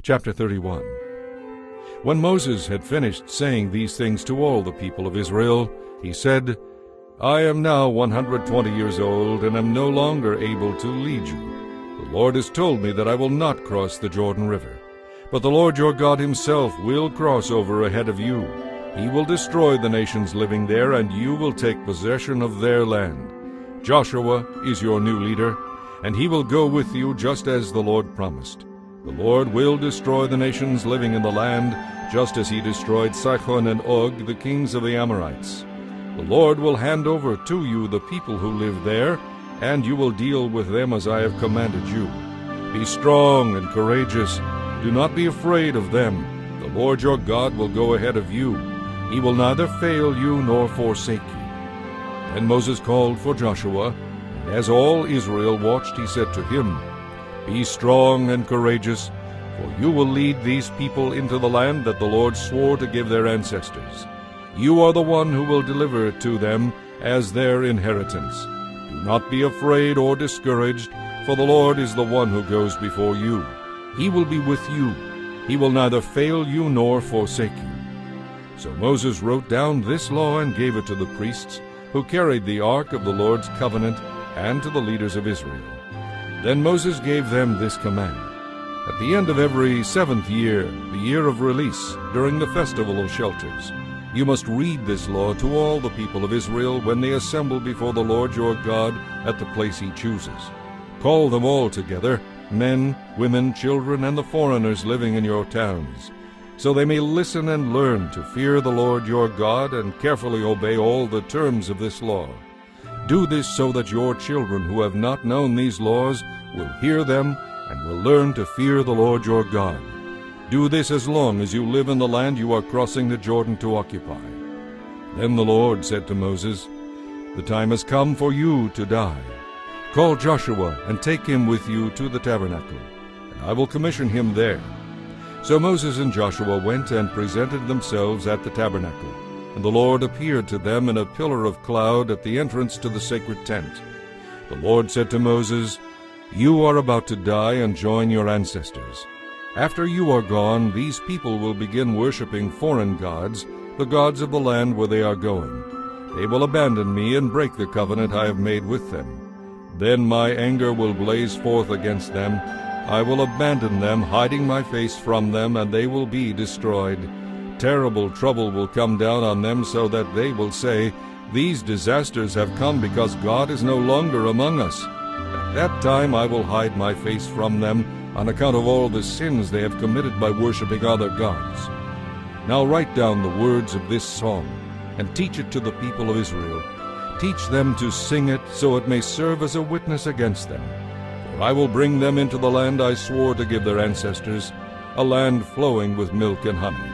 Chapter 31. When Moses had finished saying these things to all the people of Israel, he said, I am now 120 years old, and am no longer able to lead you. The Lord has told me that I will not cross the Jordan River. But the Lord your God himself will cross over ahead of you. He will destroy the nations living there, and you will take possession of their land. Joshua is your new leader, and he will go with you just as the Lord promised. The Lord will destroy the nations living in the land, just as he destroyed Sihon and Og, the kings of the Amorites. The Lord will hand over to you the people who live there, and you will deal with them as I have commanded you. Be strong and courageous. Do not be afraid of them. The Lord your God will go ahead of you. He will neither fail you nor forsake you. Then Moses called for Joshua, and as all Israel watched, he said to him, Be strong and courageous, for you will lead these people into the land that the Lord swore to give their ancestors. You are the one who will deliver it to them as their inheritance. Do not be afraid or discouraged, for the Lord is the one who goes before you. He will be with you. He will neither fail you nor forsake you. So Moses wrote down this law and gave it to the priests, who carried the ark of the Lord's covenant, and to the leaders of Israel. Then Moses gave them this command. At the end of every 7th year, the year of release, during the festival of shelters, you must read this law to all the people of Israel when they assemble before the Lord your God at the place he chooses. Call them all together, men, women, children, and the foreigners living in your towns, so they may listen and learn to fear the Lord your God and carefully obey all the terms of this law. Do this so that your children who have not known these laws will hear them and will learn to fear the Lord your God. Do this as long as you live in the land you are crossing the Jordan to occupy. Then the Lord said to Moses, The time has come for you to die. Call Joshua and take him with you to the tabernacle, and I will commission him there. So Moses and Joshua went and presented themselves at the tabernacle, and the Lord appeared to them in a pillar of cloud at the entrance to the sacred tent. The Lord said to Moses, You are about to die and join your ancestors. After you are gone, these people will begin worshiping foreign gods, the gods of the land where they are going. They will abandon me and break the covenant I have made with them. Then my anger will blaze forth against them. I will abandon them, hiding my face from them, and they will be destroyed. Terrible trouble will come down on them, so that they will say, These disasters have come because God is no longer among us. At that time I will hide my face from them, on account of all the sins they have committed by worshiping other gods. Now write down the words of this song, and teach it to the people of Israel. Teach them to sing it, so it may serve as a witness against them. For I will bring them into the land I swore to give their ancestors, a land flowing with milk and honey.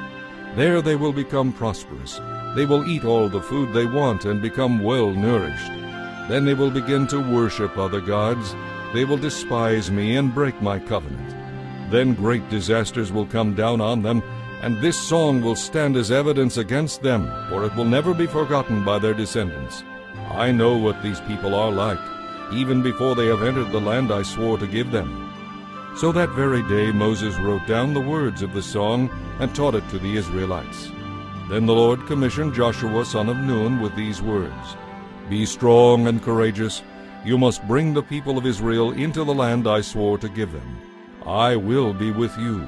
There they will become prosperous. They will eat all the food they want and become well-nourished. Then they will begin to worship other gods. They will despise me and break my covenant. Then great disasters will come down on them, and this song will stand as evidence against them, for it will never be forgotten by their descendants. I know what these people are like, even before they have entered the land I swore to give them. So that very day Moses wrote down the words of the song and taught it to the Israelites. Then the Lord commissioned Joshua son of Nun with these words, Be strong and courageous. You must bring the people of Israel into the land I swore to give them. I will be with you.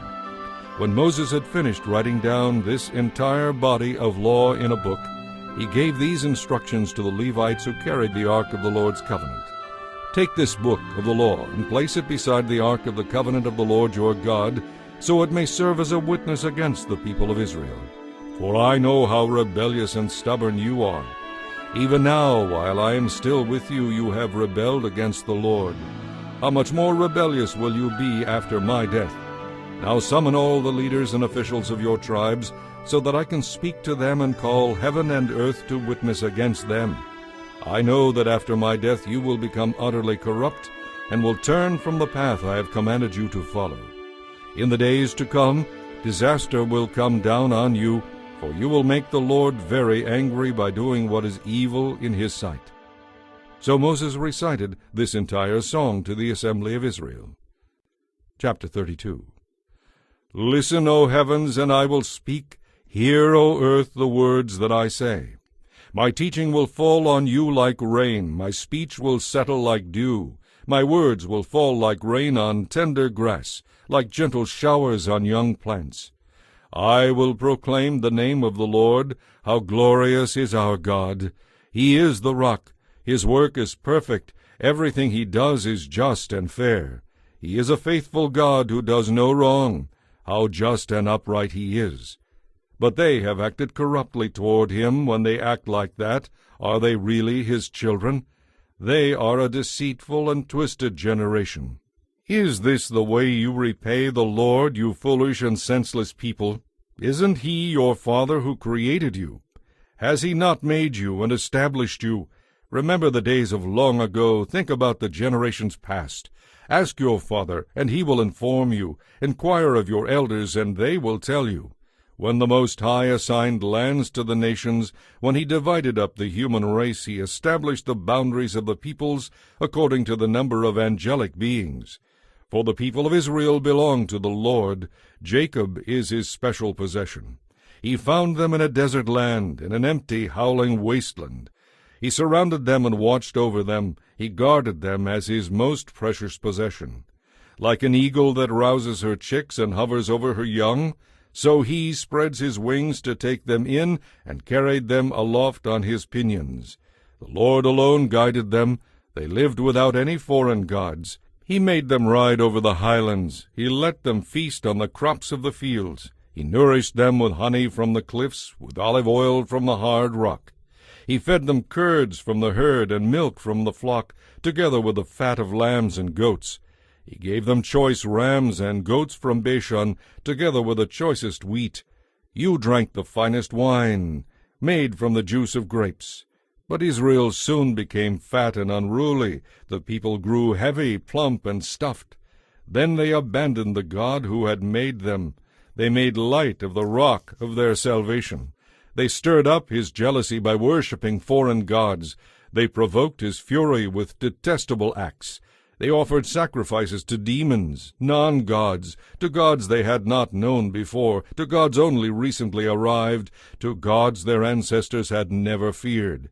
When Moses had finished writing down this entire body of law in a book, he gave these instructions to the Levites who carried the ark of the Lord's covenant. Take this book of the law and place it beside the ark of the covenant of the Lord your God, so it may serve as a witness against the people of Israel. For I know how rebellious and stubborn you are. Even now, while I am still with you, you have rebelled against the Lord. How much more rebellious will you be after my death? Now summon all the leaders and officials of your tribes, so that I can speak to them and call heaven and earth to witness against them. I know that after my death you will become utterly corrupt, and will turn from the path I have commanded you to follow. In the days to come, disaster will come down on you, for you will make the Lord very angry by doing what is evil in his sight. So Moses recited this entire song to the assembly of Israel. Chapter 32. Listen, O heavens, and I will speak. Hear, O earth, the words that I say. My teaching will fall on you like rain. My speech will settle like dew. My words will fall like rain on tender grass, like gentle showers on young plants. I will proclaim the name of the Lord. How glorious is our God! He is the rock. His work is perfect. Everything he does is just and fair. He is a faithful God who does no wrong. How just and upright he is! But they have acted corruptly toward him. When they act like that, are they really his children? They are a deceitful and twisted generation. Is this the way you repay the Lord, you foolish and senseless people? Isn't he your Father who created you? Has he not made you and established you? Remember the days of long ago. Think about the generations past. Ask your father, and he will inform you. Inquire of your elders, and they will tell you. When the Most High assigned lands to the nations, when he divided up the human race, he established the boundaries of the peoples according to the number of angelic beings. For the people of Israel belong to the Lord. Jacob is his special possession. He found them in a desert land, in an empty, howling wasteland. He surrounded them and watched over them. He guarded them as his most precious possession. Like an eagle that rouses her chicks and hovers over her young, so he spreads his wings to take them in and carried them aloft on his pinions. The Lord alone guided them. They lived without any foreign gods. He made them ride over the highlands. He let them feast on the crops of the fields. He nourished them with honey from the cliffs, with olive oil from the hard rock. He fed them curds from the herd and milk from the flock, together with the fat of lambs and goats. He gave them choice rams and goats from Bashan, together with the choicest wheat. You drank the finest wine, made from the juice of grapes. But Israel soon became fat and unruly. The people grew heavy, plump, and stuffed. Then they abandoned the God who had made them. They made light of the rock of their salvation. They stirred up his jealousy by worshipping foreign gods. They provoked his fury with detestable acts. They offered sacrifices to demons, non-gods, to gods they had not known before, to gods only recently arrived, to gods their ancestors had never feared.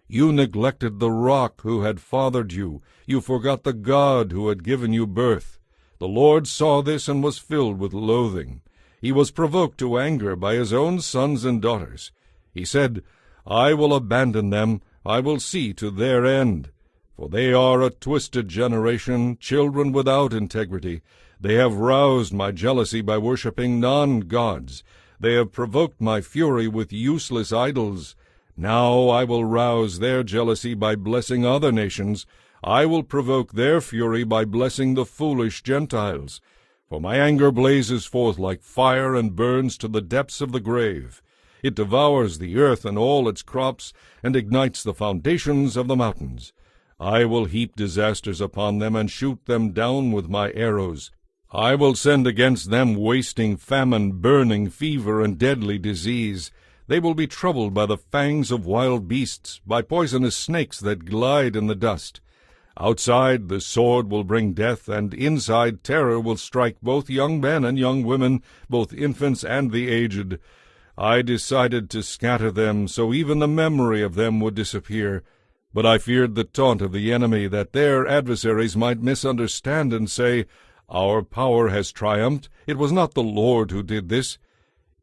You neglected the rock who had fathered you. You forgot the God who had given you birth. The Lord saw this and was filled with loathing. He was provoked to anger by his own sons and daughters. He said, I will abandon them. I will see to their end. For they are a twisted generation, children without integrity. They have roused my jealousy by worshipping non-gods. They have provoked my fury with useless idols. Now I will rouse their jealousy by blessing other nations. I will provoke their fury by blessing the foolish Gentiles. For my anger blazes forth like fire and burns to the depths of the grave. It devours the earth and all its crops, and ignites the foundations of the mountains. I will heap disasters upon them and shoot them down with my arrows. I will send against them wasting famine, burning fever, and deadly disease. They will be troubled by the fangs of wild beasts, by poisonous snakes that glide in the dust. Outside the sword will bring death, and inside terror will strike both young men and young women, both infants and the aged. I decided to scatter them, so even the memory of them would disappear. But I feared the taunt of the enemy, that their adversaries might misunderstand and say, Our power has triumphed. It was not the Lord who did this.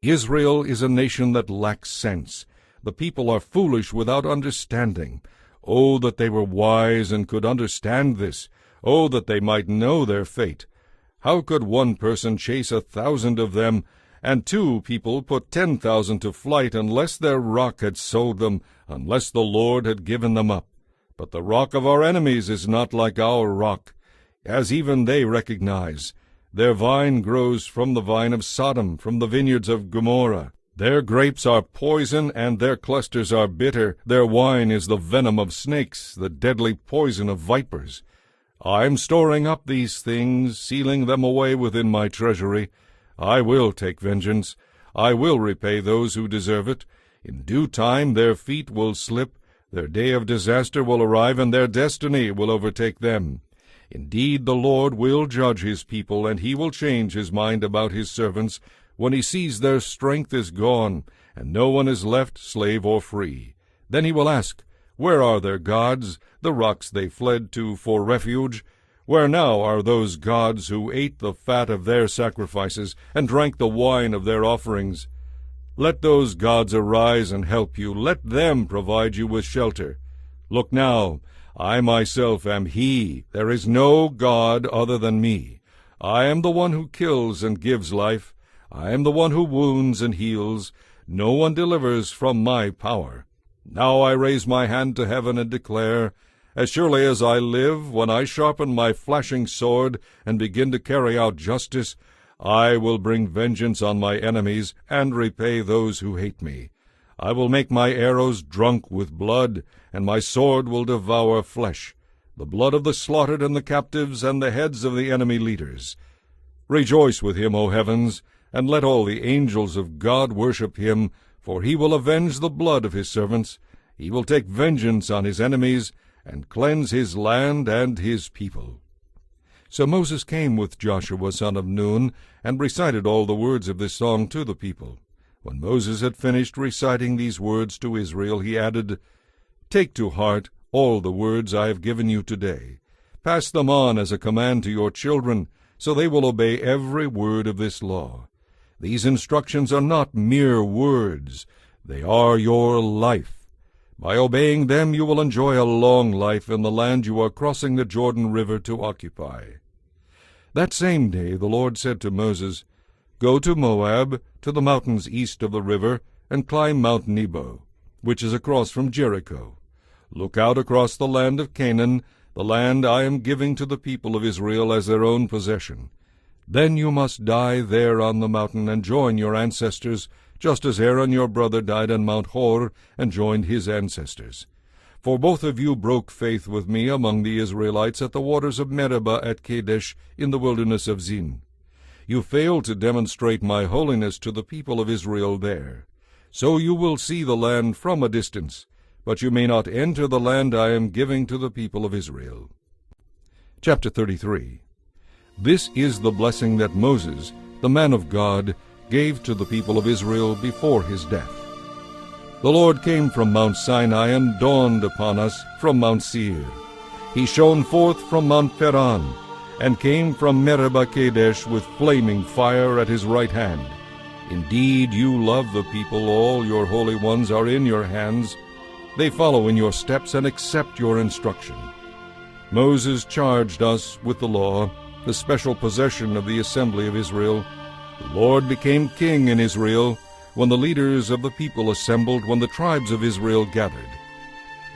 Israel is a nation that lacks sense. The people are foolish without understanding. Oh, that they were wise and could understand this. Oh, that they might know their fate. How could one person chase 1,000 of them, and 2 people put 10,000 to flight, unless their rock had sold them, unless the Lord had given them up? But the rock of our enemies is not like our rock, as even they recognize. Their vine grows from the vine of Sodom, from the vineyards of Gomorrah. Their grapes are poison, and their clusters are bitter. Their wine is the venom of snakes, the deadly poison of vipers. I'm storing up these things, sealing them away within my treasury. I will take vengeance. I will repay those who deserve it. In due time their feet will slip. Their day of disaster will arrive, and their destiny will overtake them. Indeed, the Lord will judge his people, and he will change his mind about his servants when he sees their strength is gone, and no one is left, slave or free. Then he will ask, Where are their gods, the rocks they fled to for refuge? Where now are those gods who ate the fat of their sacrifices, and drank the wine of their offerings? Let those gods arise and help you. Let them provide you with shelter. Look now, I myself am He. There is no God other than me. I am the one who kills and gives life. I am the one who wounds and heals. No one delivers from my power. Now I raise my hand to heaven and declare, As surely as I live, when I sharpen my flashing sword and begin to carry out justice, I will bring vengeance on my enemies and repay those who hate me. I will make my arrows drunk with blood, and my sword will devour flesh, the blood of the slaughtered and the captives and the heads of the enemy leaders. Rejoice with him, O heavens, and let all the angels of God worship him, for he will avenge the blood of his servants. He will take vengeance on his enemies, and cleanse his land and his people. So Moses came with Joshua son of Nun, and recited all the words of this song to the people. When Moses had finished reciting these words to Israel, he added, Take to heart all the words I have given you today. Pass them on as a command to your children, so they will obey every word of this law. These instructions are not mere words. They are your life. By obeying them you will enjoy a long life in the land you are crossing the Jordan River to occupy. That same day the Lord said to Moses, Go to Moab, to the mountains east of the river, and climb Mount Nebo, which is across from Jericho. Look out across the land of Canaan, the land I am giving to the people of Israel as their own possession. Then you must die there on the mountain and join your ancestors, just as Aaron your brother died on Mount Hor and joined his ancestors. For both of you broke faith with me among the Israelites at the waters of Meribah at Kadesh in the wilderness of Zin. You failed to demonstrate my holiness to the people of Israel there. So you will see the land from a distance, but you may not enter the land I am giving to the people of Israel. Chapter 33. This is the blessing that Moses, the man of God, gave to the people of Israel before his death. The Lord came from Mount Sinai and dawned upon us from Mount Seir. He shone forth from Mount Paran, and came from Meribah Kadesh with flaming fire at his right hand. Indeed, you love the people, all your holy ones are in your hands. They follow in your steps and accept your instruction. Moses charged us with the law, the special possession of the assembly of Israel. The Lord became king in Israel when the leaders of the people assembled, when the tribes of Israel gathered.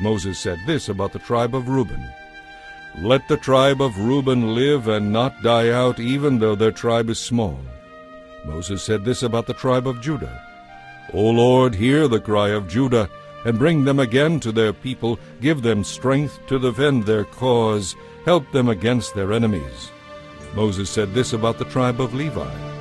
Moses said this about the tribe of Reuben, Let the tribe of Reuben live and not die out, even though their tribe is small. Moses said this about the tribe of Judah, O Lord, hear the cry of Judah, and bring them again to their people. Give them strength to defend their cause. Help them against their enemies. Moses said this about the tribe of Levi,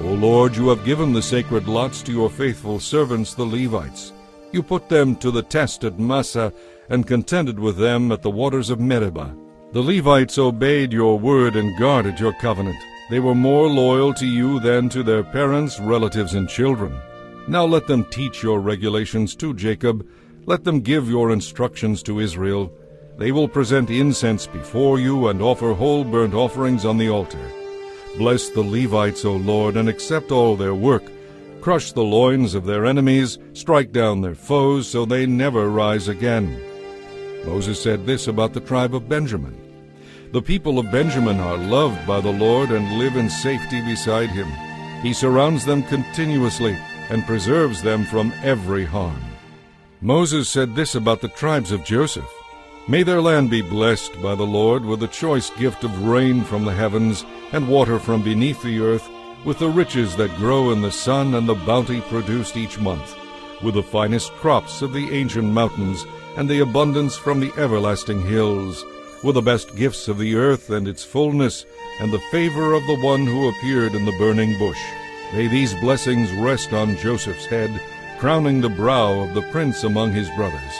O Lord, you have given the sacred lots to your faithful servants, the Levites. You put them to the test at Massah, and contended with them at the waters of Meribah. The Levites obeyed your word and guarded your covenant. They were more loyal to you than to their parents, relatives, and children. Now let them teach your regulations to Jacob. Let them give your instructions to Israel. They will present incense before you and offer whole burnt offerings on the altar. Bless the Levites, O Lord, and accept all their work. Crush the loins of their enemies, strike down their foes, so they never rise again. Moses said this about the tribe of Benjamin. The people of Benjamin are loved by the Lord and live in safety beside him. He surrounds them continuously and preserves them from every harm. Moses said this about the tribes of Joseph. May their land be blessed by the Lord with the choice gift of rain from the heavens and water from beneath the earth, with the riches that grow in the sun and the bounty produced each month, with the finest crops of the ancient mountains and the abundance from the everlasting hills, with the best gifts of the earth and its fullness, and the favor of the one who appeared in the burning bush. May these blessings rest on Joseph's head, crowning the brow of the prince among his brothers.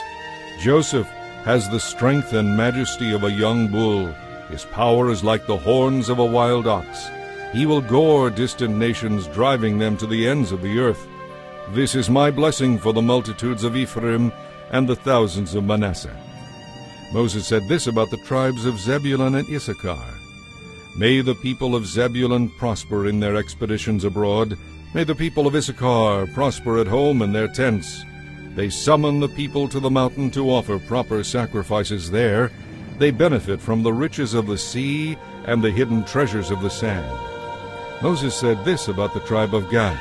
Joseph has the strength and majesty of a young bull. His power is like the horns of a wild ox. He will gore distant nations, driving them to the ends of the earth. This is my blessing for the multitudes of Ephraim and the thousands of Manasseh. Moses said this about the tribes of Zebulun and Issachar. May the people of Zebulun prosper in their expeditions abroad. May the people of Issachar prosper at home in their tents. They summon the people to the mountain to offer proper sacrifices there. They benefit from the riches of the sea and the hidden treasures of the sand. Moses said this about the tribe of Gad.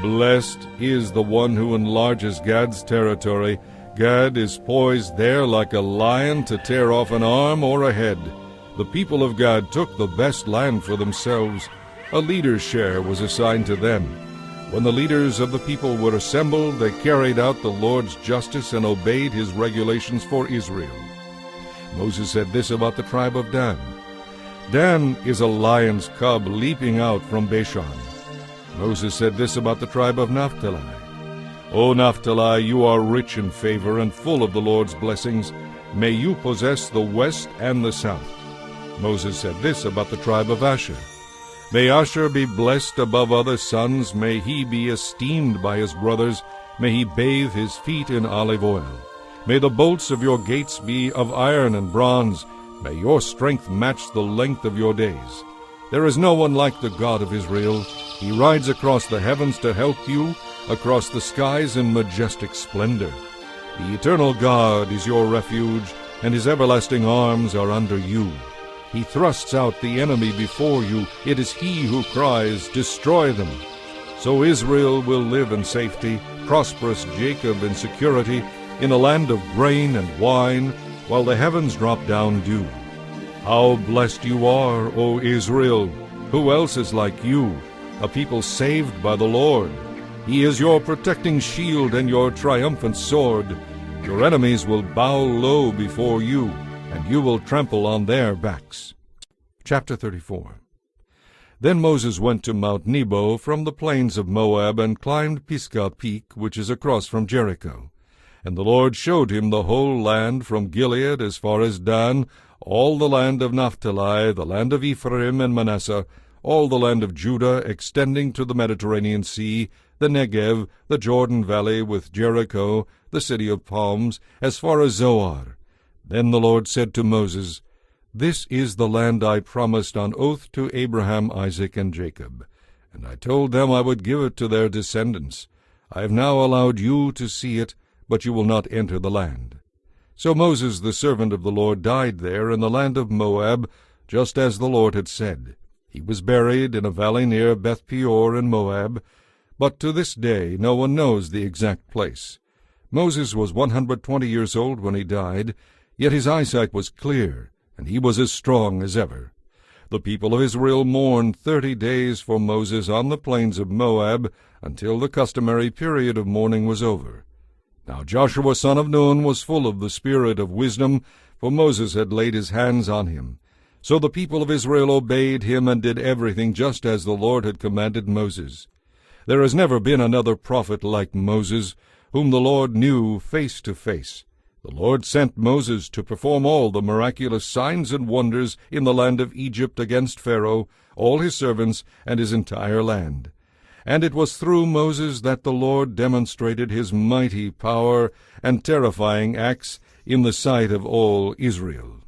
Blessed is the one who enlarges Gad's territory. Gad is poised there like a lion to tear off an arm or a head. The people of Gad took the best land for themselves. A leader's share was assigned to them. When the leaders of the people were assembled, they carried out the Lord's justice and obeyed his regulations for Israel. Moses said this about the tribe of Dan. Dan is a lion's cub leaping out from Bashan. Moses said this about the tribe of Naphtali. O Naphtali, you are rich in favor and full of the Lord's blessings. May you possess the west and the south. Moses said this about the tribe of Asher. May Asher be blessed above other sons. May he be esteemed by his brothers. May he bathe his feet in olive oil. May the bolts of your gates be of iron and bronze. May your strength match the length of your days. There is no one like the God of Israel. He rides across the heavens to help you, across the skies in majestic splendor. The eternal God is your refuge, and his everlasting arms are under you. He thrusts out the enemy before you. It is he who cries, "Destroy them." So Israel will live in safety, prosperous Jacob in security, in a land of grain and wine, while the heavens drop down dew. How blessed you are, O Israel! Who else is like you, a people saved by the Lord? He is your protecting shield and your triumphant sword. Your enemies will bow low before you, and you will trample on their backs. Chapter 34. Then Moses went to Mount Nebo from the plains of Moab and climbed Pisgah Peak, which is across from Jericho. And the Lord showed him the whole land from Gilead as far as Dan, all the land of Naphtali, the land of Ephraim and Manasseh, all the land of Judah extending to the Mediterranean Sea, the Negev, the Jordan Valley with Jericho, the city of palms, as far as Zoar. Then the Lord said to Moses, This is the land I promised on oath to Abraham, Isaac, and Jacob. And I told them I would give it to their descendants. I have now allowed you to see it, but you will not enter the land. So Moses, the servant of the Lord, died there in the land of Moab, just as the Lord had said. He was buried in a valley near Beth Peor in Moab, but to this day no one knows the exact place. Moses was 120 years old when he died, yet his eyesight was clear, and he was as strong as ever. The people of Israel mourned 30 days for Moses on the plains of Moab, until the customary period of mourning was over. Now Joshua son of Nun was full of the spirit of wisdom, for Moses had laid his hands on him. So the people of Israel obeyed him and did everything just as the Lord had commanded Moses. There has never been another prophet like Moses, whom the Lord knew face to face. The Lord sent Moses to perform all the miraculous signs and wonders in the land of Egypt against Pharaoh, all his servants, and his entire land. And it was through Moses that the Lord demonstrated his mighty power and terrifying acts in the sight of all Israel.